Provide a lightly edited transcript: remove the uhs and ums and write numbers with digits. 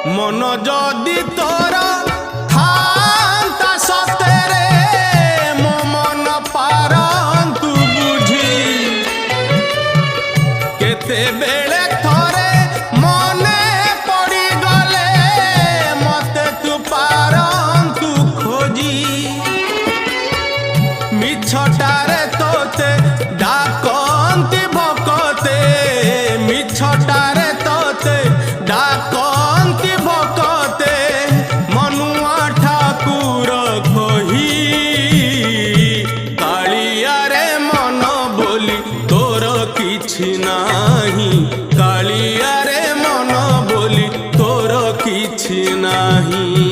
मन जदि तोर थांता सतेरे मो मन पारंतु बुझी केते बेले थरे मने पड़ी गले मते तू पारंतु खोजी मिछटारे तोते डाकंती भकते मिछटारे तोते डाकंती भकते मनुआ ठाकुर कही कालिया रे मन बोली तोर किछि नाही कालिया रे मन बोली तोर किछि नाही।